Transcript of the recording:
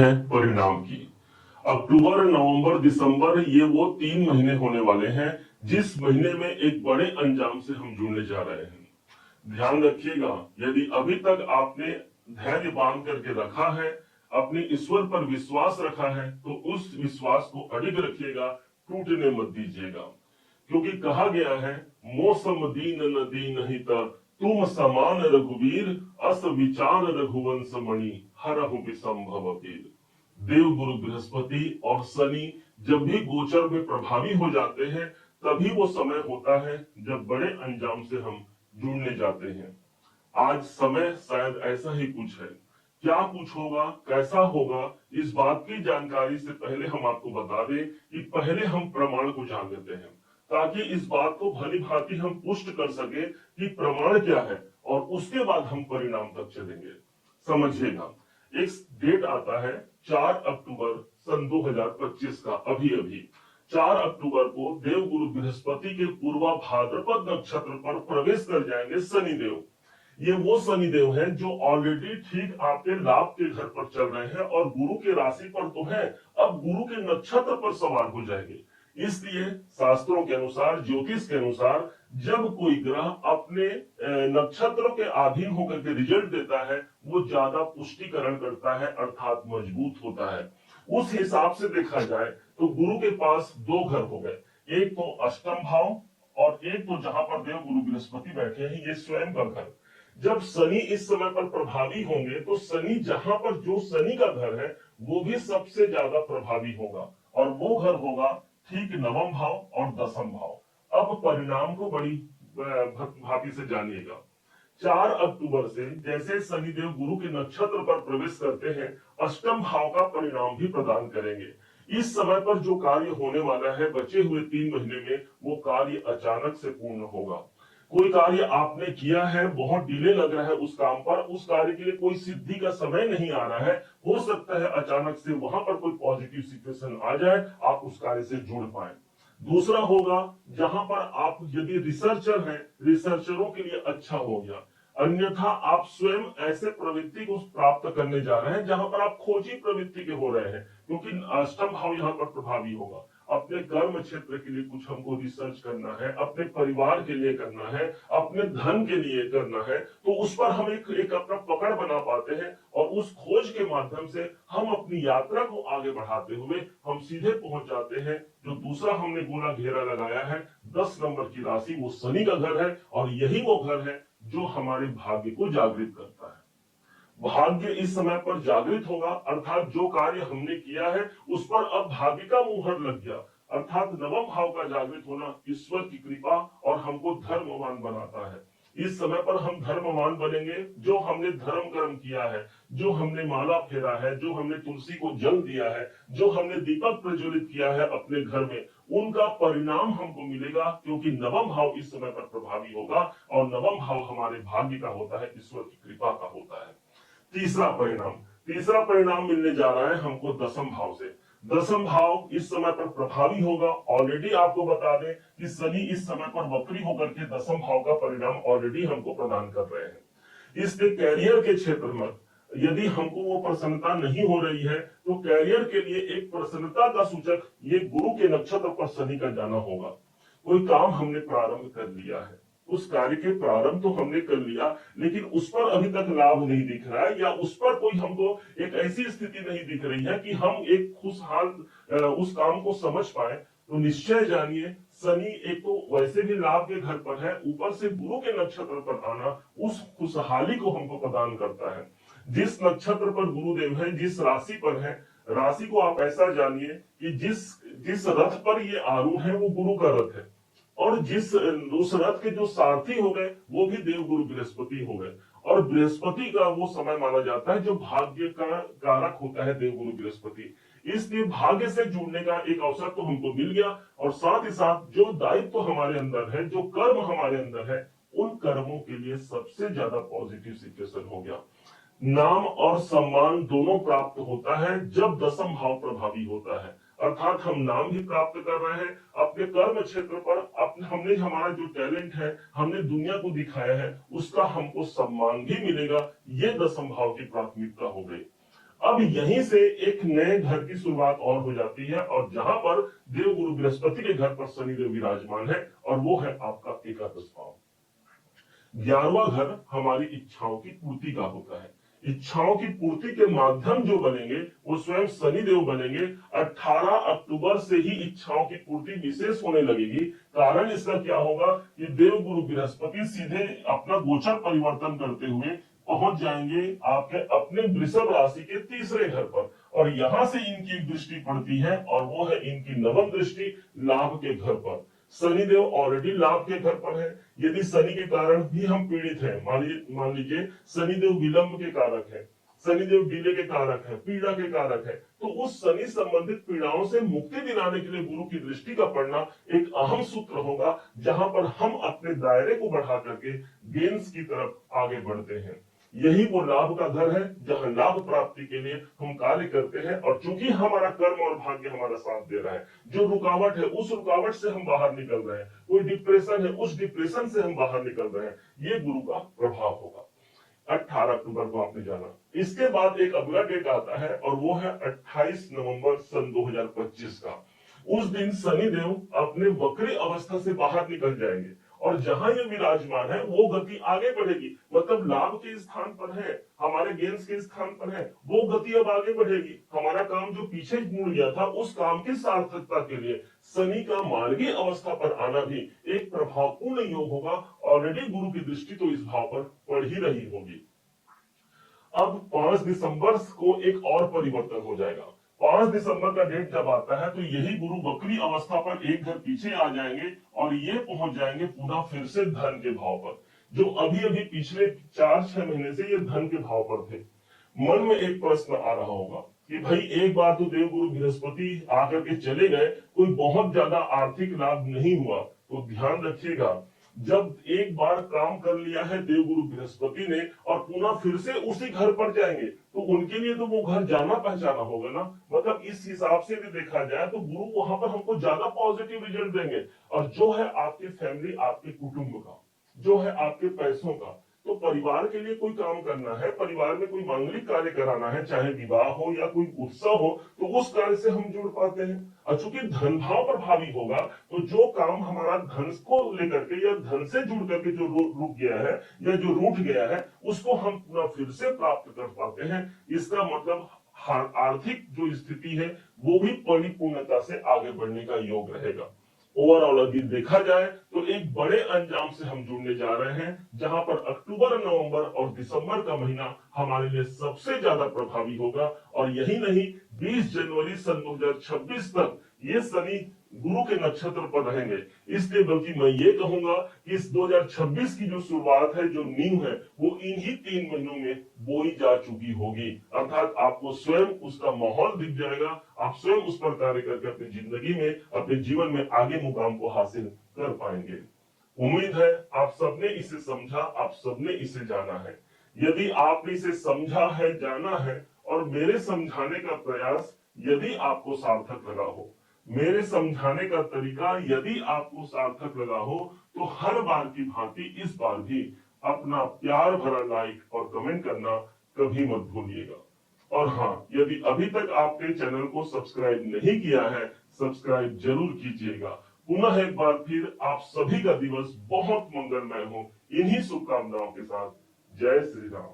है परिणाम की। अक्टूबर, नवंबर, दिसंबर ये वो 3 महीने होने वाले हैं जिस महीने में एक बड़े अंजाम से हम जुड़ने जा रहे हैं। ध्यान रखिएगा, यदि अभी तक आपने धैर्य बांध करके रखा है, अपने ईश्वर पर विश्वास रखा है, तो उस विश्वास को अडिग रखिएगा, टूटने मत दीजिएगा। क्योंकि कहा गया है, मौसम दीन न दीन हित तुम समान रघुवीर, अस विचार रघुवंश मणि हरहु विसंभव पीर। देव गुरु बृहस्पति और शनि जब भी गोचर में प्रभावी हो जाते हैं, तभी वो समय होता है जब बड़े अंजाम से हम जुड़ने जाते हैं। आज समय शायद ऐसा ही कुछ है। क्या कुछ होगा, कैसा होगा, इस बात की जानकारी से पहले हम आपको बता दें कि पहले हम प्रमाण को जान लेते हैं, ताकि इस बात को भली भांति हम पुष्ट कर सके कि प्रमाण क्या है, और उसके बाद हम परिणाम तक चलेंगे। समझिएगा, एक डेट आता है 4 अक्टूबर सन 2025 का। अभी अभी 4 अक्टूबर को देव गुरु बृहस्पति के पूर्वा भाद्रपद नक्षत्र पर प्रवेश कर जाएंगे शनिदेव। ये वो शनिदेव हैं जो ऑलरेडी ठीक आपके लाभ के घर पर चल रहे हैं और गुरु के राशि पर तो है, अब गुरु के नक्षत्र पर सवार हो जाएंगे। इसलिए शास्त्रों के अनुसार, ज्योतिष के अनुसार, जब कोई ग्रह अपने नक्षत्रों के अधीन होकर के रिजल्ट देता है, वो ज्यादा पुष्टिकरण करता है, अर्थात मजबूत होता है। उस हिसाब से देखा जाए तो गुरु के पास दो घर हो गए, एक तो अष्टम भाव और एक तो जहां पर देव गुरु बृहस्पति बैठे हैं, ये स्वयं का घर। जब शनि इस समय पर प्रभावी होंगे तो शनि जहां पर जो शनि का घर है वो भी सबसे ज्यादा प्रभावी होगा, और वो घर होगा ठीक नवम भाव और दसम भाव। अब परिणाम को बड़ी भांति से जानिएगा। 4 अक्टूबर से जैसे शनिदेव गुरु के नक्षत्र पर प्रवेश करते हैं, अष्टम भाव का परिणाम भी प्रदान करेंगे। इस समय पर जो कार्य होने वाला है बचे हुए 3 महीने में, वो कार्य अचानक से पूर्ण होगा। कोई कार्य आपने किया है, बहुत डिले लग रहा है उस काम पर, उस कार्य के लिए कोई सिद्धि का समय नहीं आ रहा है, हो सकता है अचानक से वहां पर कोई पॉजिटिव सिचुएशन आ जाए, आप उस कार्य से जुड़ पाए। दूसरा होगा, जहां पर आप यदि रिसर्चर हैं, रिसर्चरों के लिए अच्छा हो गया। अन्यथा आप स्वयं ऐसे प्रवृत्ति को प्राप्त करने जा रहे हैं जहां पर आप खोजी प्रवृत्ति के हो रहे हैं, क्योंकि अष्टम भाव यहां पर प्रभावी होगा। अपने कर्म क्षेत्र के लिए कुछ हमको रिसर्च करना है, अपने परिवार के लिए करना है, अपने धन के लिए करना है, तो उस पर हम एक अपना पकड़ बना पाते हैं, और उस खोज के माध्यम से हम अपनी यात्रा को आगे बढ़ाते हुए हम सीधे पहुंच जाते हैं। जो दूसरा हमने गोला घेरा लगाया है 10 नंबर की राशि, वो शनि का घर है, और यही वो घर है जो हमारे भाग्य को जागृत करता है। भाग्य इस समय पर जागृत होगा, अर्थात जो कार्य हमने किया है उस पर अब भाग्य का मुहर लग गया, अर्थात नवम भाव का जागृत होना ईश्वर की कृपा और हमको धर्मवान बनाता है। इस समय पर हम धर्मवान बनेंगे। जो हमने धर्म कर्म किया है, जो हमने माला फेरा है, जो हमने तुलसी को जल दिया है, जो हमने दीपक प्रज्वलित किया है अपने घर में, उनका परिणाम हमको मिलेगा, क्योंकि नवम भाव इस समय पर प्रभावी होगा, और नवम भाव हमारे भाग्य का होता है, ईश्वर की कृपा का होता है। तीसरा परिणाम मिलने जा रहा है हमको दसम भाव से। दसम भाव इस समय पर प्रभावी होगा। ऑलरेडी आपको बता दें कि शनि इस समय पर वक्री होकर के दसम भाव का परिणाम ऑलरेडी हमको प्रदान कर रहे हैं। इसलिए कैरियर के क्षेत्र में यदि हमको वो प्रसन्नता नहीं हो रही है, तो कैरियर के लिए एक प्रसन्नता का सूचक ये गुरु के नक्षत्र पर शनि का जाना होगा। कोई काम हमने प्रारंभ कर लिया है, उस कार्य के प्रारंभ तो हमने कर लिया, लेकिन उस पर अभी तक लाभ नहीं दिख रहा है, या उस पर कोई हमको एक ऐसी स्थिति नहीं दिख रही है कि हम एक खुशहाल उस काम को समझ पाए, तो निश्चय जानिए शनि एक तो वैसे भी लाभ के घर पर है, ऊपर से गुरु के नक्षत्र पर आना उस खुशहाली को हमको प्रदान करता है। जिस नक्षत्र पर गुरुदेव है, जिस राशि पर है, राशि को आप ऐसा जानिए कि जिस रथ पर ये आरूढ़ है वो गुरु का रथ है, और जिस उस रथ के जो सारथी हो गए वो भी देव गुरु बृहस्पति हो गए, और बृहस्पति का वो समय माना जाता है जो भाग्य का कारक होता है, देव गुरु बृहस्पति। इसलिए भाग्य से जुड़ने का एक अवसर तो हमको मिल गया, और साथ ही साथ जो दायित्व तो हमारे अंदर है, जो कर्म हमारे अंदर है, उन कर्मों के लिए सबसे ज्यादा पॉजिटिव सिचुएशन हो गया। नाम और सम्मान दोनों प्राप्त होता है जब दसम भाव प्रभावी होता है, अर्थात हम नाम भी प्राप्त कर रहे हैं अपने कर्म क्षेत्र पर, हमने हमारा जो टैलेंट है हमने दुनिया को दिखाया है, उसका हमको सम्मान भी मिलेगा। ये दसम भाव की प्राथमिकता हो गई। अब यहीं से एक नए घर की शुरुआत और हो जाती है, और जहां पर देवगुरु बृहस्पति के घर पर शनिदेव विराजमान है, और वो है आपका एकादश भाव। 11वां घर हमारी इच्छाओं की पूर्ति का होता है। इच्छाओं की पूर्ति के माध्यम जो बनेंगे वो स्वयं शनिदेव बनेंगे। 18 अक्टूबर से ही इच्छाओं की पूर्ति विशेष होने लगेगी। कारण इसका क्या होगा कि देवगुरु बृहस्पति सीधे अपना गोचर परिवर्तन करते हुए पहुंच जाएंगे आपके अपने वृषभ राशि के तीसरे घर पर, और यहां से इनकी एक दृष्टि पड़ती है, और वो है इनकी नवम दृष्टि लाभ के घर पर। शनिदेव ऑलरेडी लाभ के घर पर है। यदि शनि के कारण भी हम पीड़ित हैं, मान लीजिए शनिदेव विलंब के कारक है, शनिदेव डिले के कारक है, पीड़ा के कारक है, तो उस शनि संबंधित पीड़ाओं से मुक्ति दिलाने के लिए गुरु की दृष्टि का पड़ना एक अहम सूत्र होगा, जहां पर हम अपने दायरे को बढ़ा करके गेंस की तरफ आगे बढ़ते हैं। यही वो लाभ का घर है जहां लाभ प्राप्ति के लिए हम कार्य करते हैं, और चूंकि हमारा कर्म और भाग्य हमारा साथ दे रहा है, जो रुकावट है उस रुकावट से हम बाहर निकल रहे हैं, कोई डिप्रेशन है उस डिप्रेशन से हम बाहर निकल रहे हैं, ये गुरु का प्रभाव होगा। 18 अक्टूबर को आपने जाना। इसके बाद एक अगला डेट आता है, और वो है 28 नवंबर सन 2025 का। उस दिन शनिदेव अपने वक्री अवस्था से बाहर निकल जाएंगे, और जहां ये विराजमान है वो गति आगे बढ़ेगी, मतलब लाभ के स्थान पर है, हमारे गेंस के स्थान पर है, वो गति अब आगे बढ़ेगी। हमारा काम जो पीछे मुड़ गया था, उस काम की सार्थकता के लिए शनि का मार्गी अवस्था पर आना भी एक प्रभावपूर्ण योग होगा। ऑलरेडी गुरु की दृष्टि तो इस भाव पर पड़ ही रही होगी। अब 5 दिसंबर को एक और परिवर्तन हो जाएगा। 5 दिसंबर का डेट जब आता है तो यही गुरु वक्री अवस्था पर एक घर पीछे आ जाएंगे, और ये पहुंच जाएंगे पुनः फिर से धन के भाव पर, जो अभी अभी पिछले 4-6 महीने से ये धन के भाव पर थे। मन में एक प्रश्न आ रहा होगा कि भाई एक बार तो देवगुरु बृहस्पति आकर के चले गए, कोई बहुत ज्यादा आर्थिक लाभ नहीं हुआ। तो ध्यान रखिएगा, जब एक बार काम कर लिया है देवगुरु बृहस्पति ने, और पुनः फिर से उसी घर पर जाएंगे, तो उनके लिए तो वो घर जाना पहचाना होगा ना। मतलब इस हिसाब से भी देखा जाए तो गुरु वहां पर हमको ज्यादा पॉजिटिव रिजल्ट देंगे, और जो है आपके फैमिली, आपके कुटुंब का, जो है आपके पैसों का। तो परिवार के लिए कोई काम करना है, परिवार में कोई मांगलिक कार्य कराना है, चाहे विवाह हो या कोई उत्सव हो, तो उस कार्य से हम जुड़ पाते हैं। और चूंकि धन भाव प्रभावी होगा, तो जो काम हमारा धन को लेकर के या धन से जुड़ करके जो रुक गया है या जो रूठ गया है, उसको हम पुनः फिर से प्राप्त कर पाते हैं। इसका मतलब आर्थिक जो स्थिति है वो भी परिपूर्णता से आगे बढ़ने का योग रहेगा। ओवरऑल अगर देखा जाए तो एक बड़े अंजाम से हम जुड़ने जा रहे हैं, जहां पर अक्टूबर, नवंबर और दिसंबर का महीना हमारे लिए सबसे ज्यादा प्रभावी होगा। और यही नहीं, 20 जनवरी सन 2026 तक ये शनि गुरु के नक्षत्र पर रहेंगे। इसलिए बल्कि मैं ये कहूंगा कि इस 2026 की जो शुरुआत है, जो नींव है, वो इन्हीं 3 महीनों में बोई जा चुकी होगी। अर्थात आपको स्वयं उसका माहौल दिख जाएगा, आप स्वयं उस पर कार्य करके अपनी जिंदगी में, अपने जीवन में आगे मुकाम को हासिल कर पाएंगे। उम्मीद है आप सबने इसे समझा, आप सबने इसे जाना है। यदि आपने इसे समझा है, जाना है, और मेरे समझाने का प्रयास यदि आपको सार्थक लगा हो, मेरे समझाने का तरीका यदि आपको सार्थक लगा हो, तो हर बार की भांति इस बार भी अपना प्यार भरा लाइक और कमेंट करना कभी मत भूलिएगा। और हाँ, यदि अभी तक आपने चैनल को सब्सक्राइब नहीं किया है, सब्सक्राइब जरूर कीजिएगा। पुनः एक बार फिर आप सभी का दिवस बहुत मंगलमय हो, इन्हीं शुभकामनाओं के साथ। जय श्री राम।